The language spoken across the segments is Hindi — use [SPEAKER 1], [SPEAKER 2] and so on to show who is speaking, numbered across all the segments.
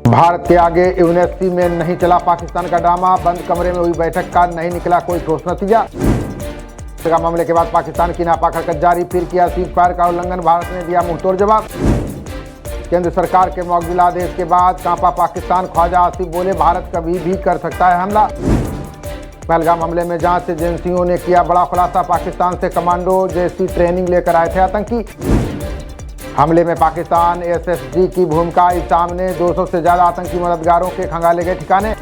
[SPEAKER 1] भारत के आगे यूएनएससी में नहीं चला पाकिस्तान का ड्रामा, बंद कमरे में हुई बैठक का नहीं निकला कोई ठोस नतीजा। मामले के बाद पाकिस्तान की नापाक हरकत जारी, फिर किया सीज फायर का उल्लंघन, भारत ने दिया मुंहतोड़ जवाब। केंद्र सरकार के मौजूदा आदेश के बाद कांपा पाकिस्तान, ख्वाजा आसिफ बोले भारत कभी भी कर सकता है हमला। पहलगाम हमले में जांच एजेंसियों ने किया बड़ा खुलासा, पाकिस्तान से कमांडो जैसी ट्रेनिंग लेकर आए थे आतंकी। हमले में पाकिस्तान एसएसजी की भूमिका आई सामने, 200 से ज्यादा आतंकी मददगारों के खंगाले गए ठिकाने।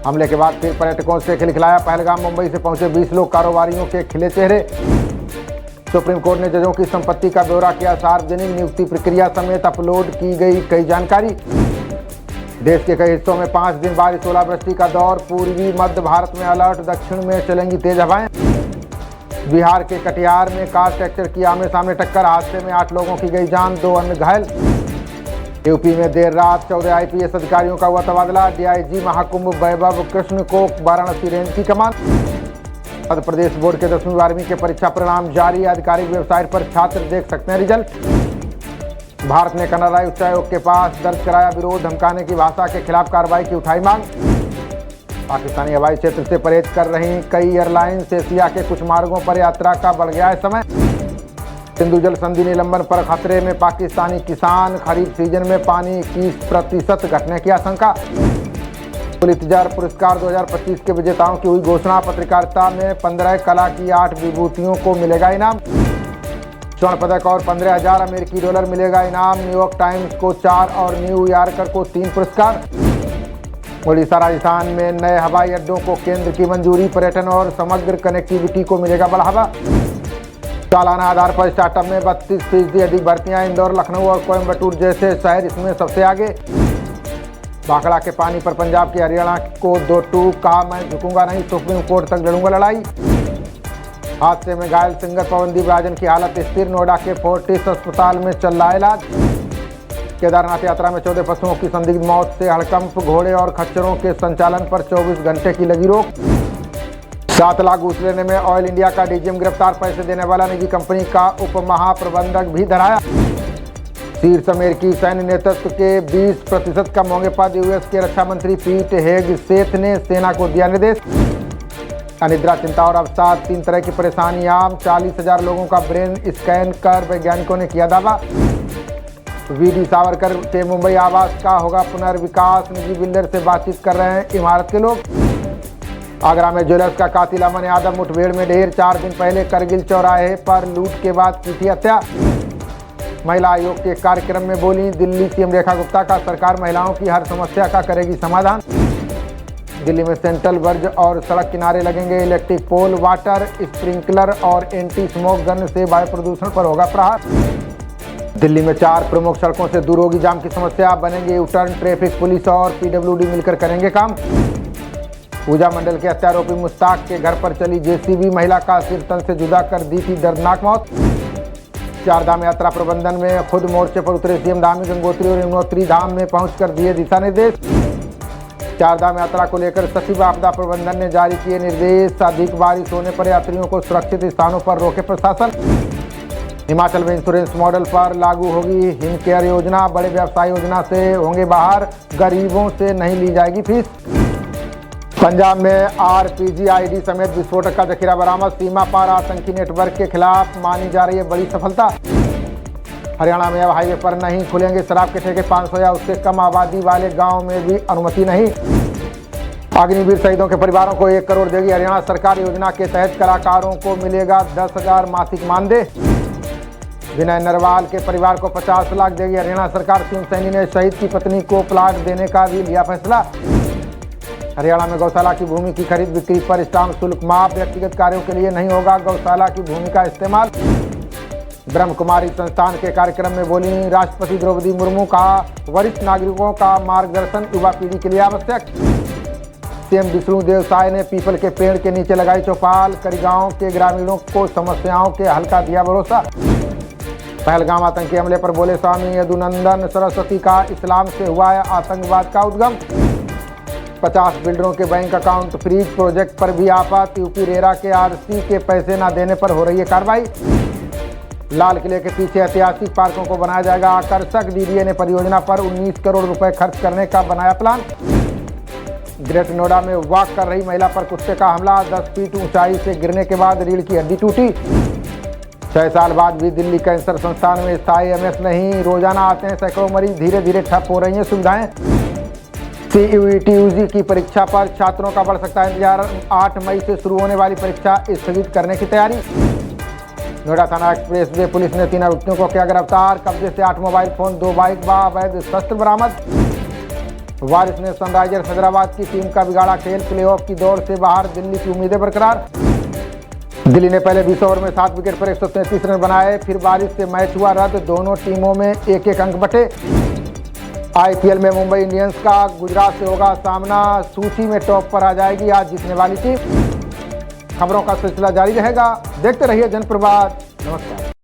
[SPEAKER 1] हमले के बाद फिर पर्यटकों से खिलखिलाया पहलगाम, मुंबई से पहुंचे 20 लोग, कारोबारियों के खिले चेहरे। सुप्रीम कोर्ट ने जजों की संपत्ति का ब्यौरा किया सार्वजनिक, नियुक्ति प्रक्रिया समेत अपलोड की गई कई जानकारी। देश के कई हिस्सों में 5 दिन बारिश ओलावृष्टि का दौर, पूर्वी मध्य भारत में अलर्ट, दक्षिण में चलेंगी तेज हवाएं। बिहार के कटिहार में कार ट्रैक्टर की आमने सामने टक्कर, हादसे में 8 लोगों की गई जान, 2 अन्य घायल। यूपी में देर रात 14 आईपीएस अधिकारियों का हुआ तबादला, डीआईजी महाकुंभ वैभव कृष्ण को वाराणसी रेंज की कमान। मध्य प्रदेश बोर्ड के 10वीं 12वीं के परीक्षा परिणाम जारी, आधिकारिक वेबसाइट पर छात्र देख सकते हैं रिजल्ट। भारत ने कनाडाई उच्चायोग के पास दर्ज कराया विरोध, धमकाने की भाषा के खिलाफ कार्रवाई की उठाई मांग। पाकिस्तानी हवाई क्षेत्र से परहेज कर रही कई एयरलाइंस, एशिया के कुछ मार्गों पर यात्रा का बढ़ गया है समय। सिंधु जल संधि निलंबन पर खतरे में पाकिस्तानी किसान, खरीफ सीजन में पानी 21% घटने की आशंका। पुलित्जर पुरस्कार 2025 के विजेताओं की हुई घोषणा, पत्रकारिता में 15 कला की 8 विभूतियों को मिलेगा इनाम। स्वर्ण पदक और 15,000 अमेरिकी डॉलर मिलेगा इनाम। न्यूयॉर्क टाइम्स को 4 और न्यूयॉर्कर को 3 पुरस्कार। उड़ीसा राजस्थान में नए हवाई अड्डों को केंद्र की मंजूरी, पर्यटन और समग्र कनेक्टिविटी को मिलेगा बढ़ावा। सालाना आधार पर स्टार्टअप में 32% अधिक भर्तियां, इंदौर, लखनऊ और कोयम्बटूर जैसे शहर इसमें सबसे आगे। भाखड़ा के पानी पर पंजाब की हरियाणा को 2-2, कहा मैं झुकूंगा नहीं, सुप्रीम कोर्ट तक लड़ूंगा लड़ाई। हादसे में घायल सिंगर पवनदीप राजन की हालत स्थिर, नोएडा के फोर्टिस अस्पताल में चल रहा इलाज। केदारनाथ यात्रा में 14 पशुओं की संदिग्ध मौत से हड़कंप, घोड़े और खच्चरों के संचालन पर 24 घंटे की लगी रोक। 7 लाख घूस लेने में ऑयल इंडिया का डीजीएम गिरफ्तार, पैसे देने वाला निजी कंपनी का उप महाप्रबंधक भी धराया। शीर्ष अमेरिकी सैन्य नेतृत्व के 20% कम होंगे पद, यूएस के रक्षा मंत्री पीट हेगसेथ ने सेना को दिया निर्देश। अनिद्रा, चिंता और अवसाद 3 तरह की परेशानियां, 40,000 लोगों का ब्रेन स्कैन कर वैज्ञानिकों ने किया दावा। वीडी सावरकर के मुंबई आवास का होगा पुनर्विकास, निजी बिल्डर से बातचीत कर रहे हैं इमारत के लोग। आगरा में ज्वेलर्स का कातिल अमन यादव मुठभेड़ में ढेर, 4 दिन पहले करगिल चौराहे पर लूट के बाद की थी हत्या। महिला आयोग के कार्यक्रम में बोली दिल्ली सीएम रेखा गुप्ता का, सरकार महिलाओं की हर समस्या का करेगी समाधान। दिल्ली में सेंट्रल वर्ज और सड़क किनारे लगेंगे इलेक्ट्रिक पोल, वाटर स्प्रिंकलर और एंटी स्मोक गन से वायु प्रदूषण पर होगा प्रहार। दिल्ली में 4 प्रमुख सड़कों से दूर होगी जाम की समस्या, बनेंगे यूटर्न, ट्रैफिक पुलिस और पीडब्ल्यूडी मिलकर करेंगे काम। पूजा मंडल के हत्यारोपी मुश्ताक के घर पर चली जेसीबी, महिला का सिर तन से जुदा कर दी थी दर्दनाक मौत। चारधाम यात्रा प्रबंधन में खुद मोर्चे पर उतरे सीएम, धामी, गंगोत्री और यमुनोत्री धाम में पहुंचकर दिए दिशा निर्देश। चारधाम यात्रा को लेकर सचिव आपदा प्रबंधन ने जारी किए निर्देश, अधिक बारिश होने पर यात्रियों को सुरक्षित स्थानों पर रोके प्रशासन। हिमाचल में इंश्योरेंस मॉडल पर लागू होगी हिमकेयर योजना, बड़े व्यवसाय योजना से होंगे बाहर, गरीबों से नहीं ली जाएगी फीस। पंजाब में आरपीजीआईडी समेत विस्फोटक का जखीरा बरामद, सीमा पार आतंकी नेटवर्क के खिलाफ मानी जा रही है बड़ी सफलता। हरियाणा में अब हाईवे पर नहीं खुलेंगे शराब के ठेके, 500 या उससे कम आबादी वाले गांव में भी अनुमति नहीं। अग्निवीर शहीदों के परिवारों को 1 करोड़ देगी हरियाणा सरकार, योजना के तहत कलाकारों को मिलेगा 10,000 मासिक मानदेय। विनय नरवाल के परिवार को 50 लाख देगी हरियाणा सरकार, सिंह सैनी ने शहीद की पत्नी को प्लाट देने का भी लिया फैसला। हरियाणा में गौशाला की भूमि की खरीद बिक्री पर स्टाम्प शुल्क माफ, व्यक्तिगत कार्यों के लिए नहीं होगा गौशाला की भूमि का इस्तेमाल। ब्रह्म कुमारी संस्थान के कार्यक्रम में बोली राष्ट्रपति द्रौपदी मुर्मू, कहा वरिष्ठ नागरिकों का मार्गदर्शन युवा पीढ़ी के लिए आवश्यक। सीएम विष्णुदेव साय ने पीपल के पेड़ के नीचे लगाई चौपाल, करीगांव के ग्रामीणों को समस्याओं के हल का दिया भरोसा। पहलगाम आतंकी हमले पर बोले स्वामी यदुनंदन सरस्वती का, इस्लाम से हुआ है आतंकवाद का उद्गम। 50 बिल्डरों के बैंक अकाउंट फ्रीज, प्रोजेक्ट पर भी आफत, यूपी रेरा के आरसी के पैसे न देने पर हो रही है कार्रवाई। लाल किले के पीछे ऐतिहासिक पार्कों को बनाया जाएगा आकर्षक। डीडीए ने परियोजना पर 19 करोड़ रुपए खर्च करने का बनाया प्लान। ग्रेट नोएडा में वॉक कर रही महिला पर कुत्ते का हमला, 10 फीट ऊंचाई से गिरने के बाद रीढ़ की हड्डी टूटी। 6 साल बाद भी दिल्ली कैंसर संस्थान में स्थायी एमएस नहीं, रोजाना आते हैं सैकड़ों मरीज, धीरे धीरे ठप हो रही हैं सुविधाएं। CUET UG की परीक्षा पर छात्रों का बढ़ सकता है इंतजार, 8 मई से शुरू होने वाली परीक्षा स्थगित करने की तैयारी। नोएडा थाना एक्सप्रेस वे पुलिस ने 3 आरोपियों को किया गिरफ्तार, कब्जे से 8 मोबाइल फोन, 2 बाइक व अवैध शस्त्र बरामद। वारिस ने सनराइजर्स हैदराबाद की टीम का बिगाड़ा खेल, प्लेऑफ की दौड़ से बाहर, दिल्ली की उम्मीदें बरकरार। दिल्ली ने पहले 20 ओवर में 7 विकेट पर 133 रन बनाए, फिर बारिश से मैच हुआ रद्द, दोनों टीमों में 1-1 अंक बटे। IPL में मुंबई इंडियंस का गुजरात से होगा सामना, सूची में टॉप पर आ जाएगी आज जीतने वाली टीम। खबरों का सिलसिला जारी रहेगा, देखते रहिए जनप्रभात। नमस्कार।